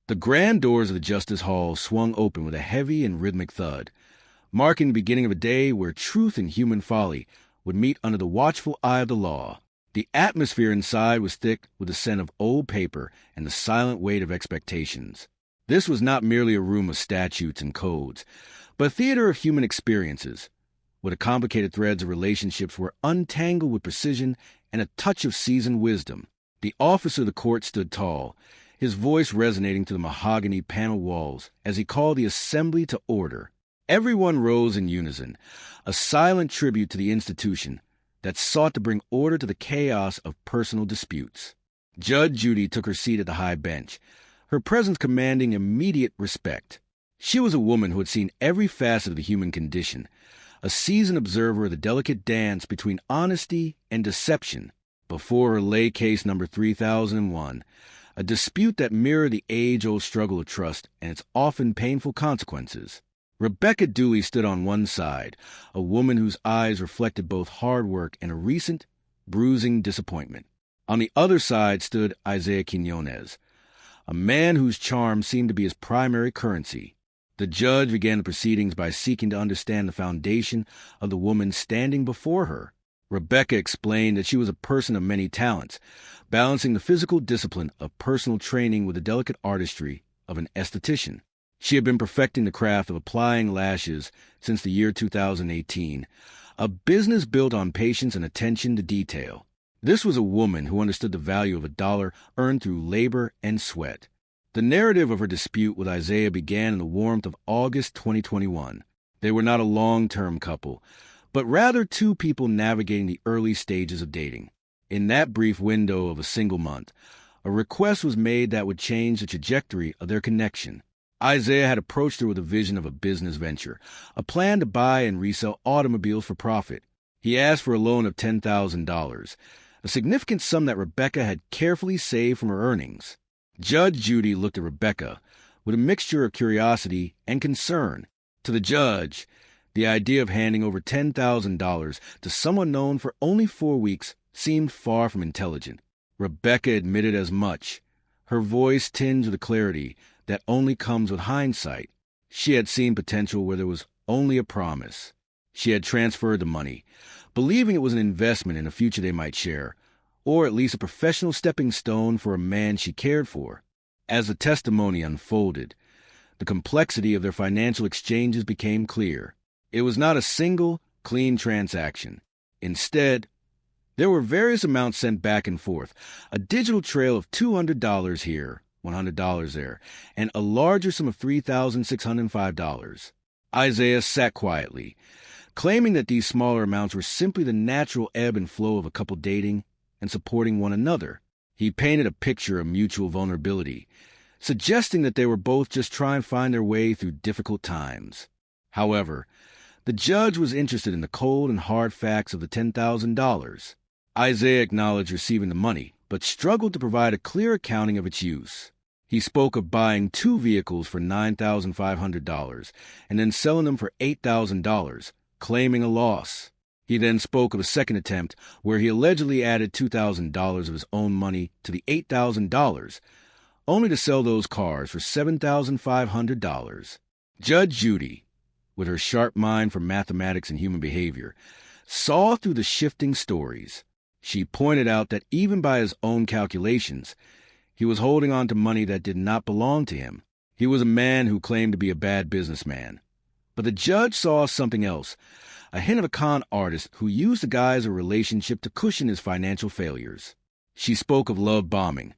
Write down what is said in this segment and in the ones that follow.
The grand doors of the Justice Hall swung open with a heavy and rhythmic thud, marking the beginning of a day where truth and human folly would meet under the watchful eye of the law. The atmosphere inside was thick with the scent of old paper and the silent weight of expectations. This was not merely a room of statutes and codes, but a theater of human experiences, where the complicated threads of relationships were untangled with precision and a touch of seasoned wisdom. The officer of the court stood tall, his voice resonating to the mahogany panel walls as he called the assembly to order. Everyone rose in unison, a silent tribute to the institution that sought to bring order to the chaos of personal disputes. Judge Judy took her seat at the high bench, her presence commanding immediate respect. She was a woman who had seen every facet of the human condition, a seasoned observer of the delicate dance between honesty and deception. Before her lay case number 3001, a dispute that mirrored the age-old struggle of trust and its often painful consequences. Rebecca Dooley stood on one side, a woman whose eyes reflected both hard work and a recent, bruising disappointment. On the other side stood Isaiah Quinones, a man whose charm seemed to be his primary currency. The judge began the proceedings by seeking to understand the foundation of the woman standing before her. Rebecca explained that she was a person of many talents, balancing the physical discipline of personal training with the delicate artistry of an esthetician. She had been perfecting the craft of applying lashes since the year 2018, a business built on patience and attention to detail. This was a woman who understood the value of a dollar earned through labor and sweat. The narrative of her dispute with Isaiah began in the warmth of August 2021. They were not a long-term couple, but rather two people navigating the early stages of dating. In that brief window of a single month, a request was made that would change the trajectory of their connection. Isaiah had approached her with a vision of a business venture, a plan to buy and resell automobiles for profit. He asked for a loan of $10,000, a significant sum that Rebecca had carefully saved from her earnings. Judge Judy looked at Rebecca with a mixture of curiosity and concern. To the judge, the idea of handing over $10,000 to someone known for only 4 weeks seemed far from intelligent. Rebecca admitted as much, her voice tinged with a clarity that only comes with hindsight. She had seen potential where there was only a promise. She had transferred the money, believing it was an investment in a future they might share, or at least a professional stepping stone for a man she cared for. As the testimony unfolded, the complexity of their financial exchanges became clear. It was not a single, clean transaction. Instead, there were various amounts sent back and forth, a digital trail of $200 here, $100 there, and a larger sum of $3,605. Isaiah sat quietly, claiming that these smaller amounts were simply the natural ebb and flow of a couple dating and supporting one another. He painted a picture of mutual vulnerability, suggesting that they were both just trying to find their way through difficult times. However, the judge was interested in the cold and hard facts of the $10,000. Isaiah acknowledged receiving the money, but struggled to provide a clear accounting of its use. He spoke of buying 2 vehicles for $9,500 and then selling them for $8,000, claiming a loss. He then spoke of a second attempt where he allegedly added $2,000 of his own money to the $8,000, only to sell those cars for $7,500. Judge Judy, with her sharp mind for mathematics and human behavior, saw through the shifting stories. She pointed out that even by his own calculations, he was holding on to money that did not belong to him. He was a man who claimed to be a bad businessman. But the judge saw something else, a hint of a con artist who used the guise of a relationship to cushion his financial failures. She spoke of love bombing,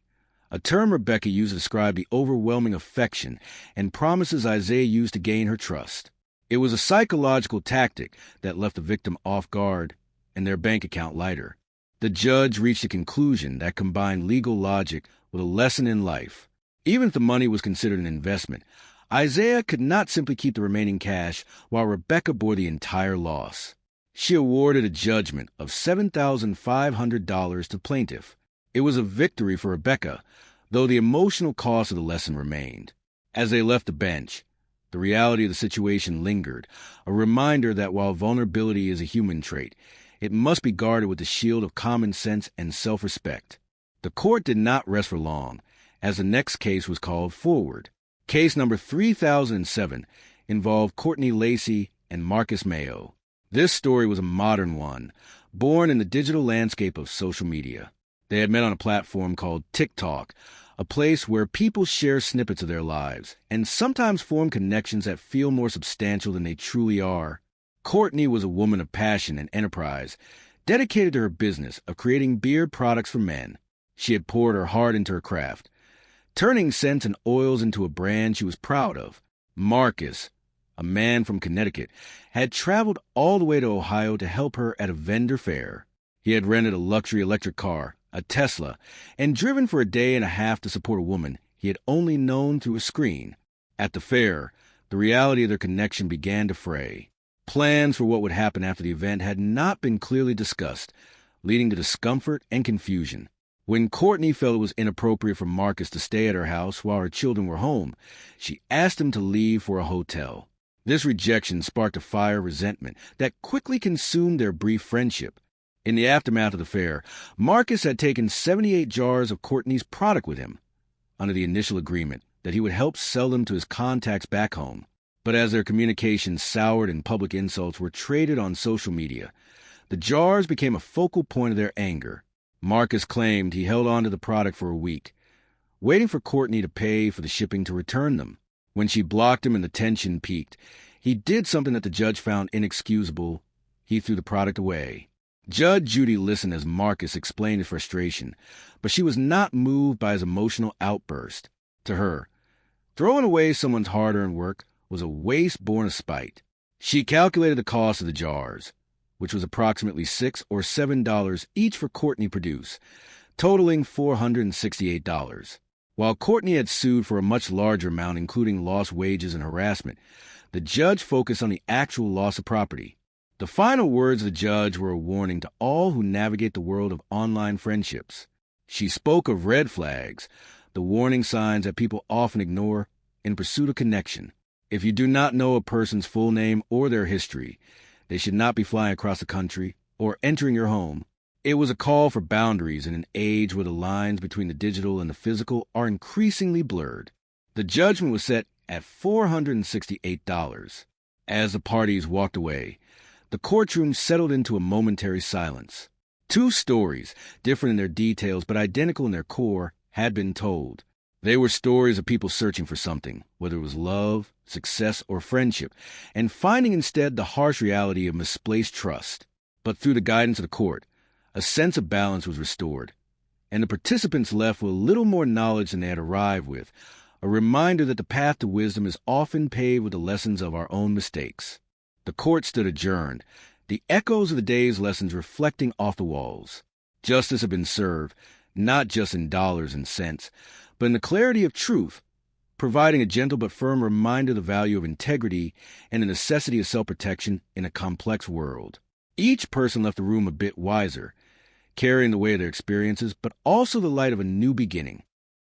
a term Rebecca used to describe the overwhelming affection and promises Isaiah used to gain her trust. It was a psychological tactic that left the victim off guard and their bank account lighter. The judge reached a conclusion that combined legal logic with a lesson in life. Even if the money was considered an investment, Isaiah could not simply keep the remaining cash while Rebecca bore the entire loss. She awarded a judgment of $7,500 to plaintiff. It was a victory for Rebecca, though the emotional cost of the lesson remained. As they left the bench, the reality of the situation lingered, a reminder that while vulnerability is a human trait, it must be guarded with the shield of common sense and self-respect. The court did not rest for long, as the next case was called forward. Case number 3007 involved Courtney Lacey and Marcus Mayo. This story was a modern one, born in the digital landscape of social media. They had met on a platform called TikTok, a place where people share snippets of their lives and sometimes form connections that feel more substantial than they truly are. Courtney was a woman of passion and enterprise, dedicated to her business of creating beard products for men. She had poured her heart into her craft, turning scents and oils into a brand she was proud of. Marcus, a man from Connecticut, had traveled all the way to Ohio to help her at a vendor fair. He had rented a luxury electric car, a Tesla, and driven for a day and a half to support a woman he had only known through a screen. At the fair, the reality of their connection began to fray. Plans for what would happen after the event had not been clearly discussed, leading to discomfort and confusion. When Courtney felt it was inappropriate for Marcus to stay at her house while her children were home, she asked him to leave for a hotel. This rejection sparked a fire of resentment that quickly consumed their brief friendship. In the aftermath of the fair, Marcus had taken 78 jars of Courtney's product with him, under the initial agreement that he would help sell them to his contacts back home. But as their communications soured and public insults were traded on social media, the jars became a focal point of their anger. Marcus claimed he held on to the product for a week, waiting for Courtney to pay for the shipping to return them. When she blocked him and the tension peaked, he did something that the judge found inexcusable. He threw the product away. Judge Judy listened as Marcus explained his frustration, but she was not moved by his emotional outburst. To her, throwing away someone's hard-earned work was a waste born of spite. She calculated the cost of the jars, which was approximately $6 or $7 each for Courtney Produce, totaling $468. While Courtney had sued for a much larger amount, including lost wages and harassment, the judge focused on the actual loss of property. The final words of the judge were a warning to all who navigate the world of online friendships. She spoke of red flags, the warning signs that people often ignore in pursuit of connection. If you do not know a person's full name or their history, they should not be flying across the country or entering your home. It was a call for boundaries in an age where the lines between the digital and the physical are increasingly blurred. The judgment was set at $468. As the parties walked away, the courtroom settled into a momentary silence. Two stories, different in their details but identical in their core, had been told. They were stories of people searching for something, whether it was love, success, or friendship, and finding instead the harsh reality of misplaced trust. But through the guidance of the court, a sense of balance was restored, and the participants left with a little more knowledge than they had arrived with, a reminder that the path to wisdom is often paved with the lessons of our own mistakes. The court stood adjourned, the echoes of the day's lessons reflecting off the walls. Justice had been served, not just in dollars and cents, but in the clarity of truth, providing a gentle but firm reminder of the value of integrity and the necessity of self-protection in a complex world. Each person left the room a bit wiser, carrying the weight of their experiences, but also the light of a new beginning.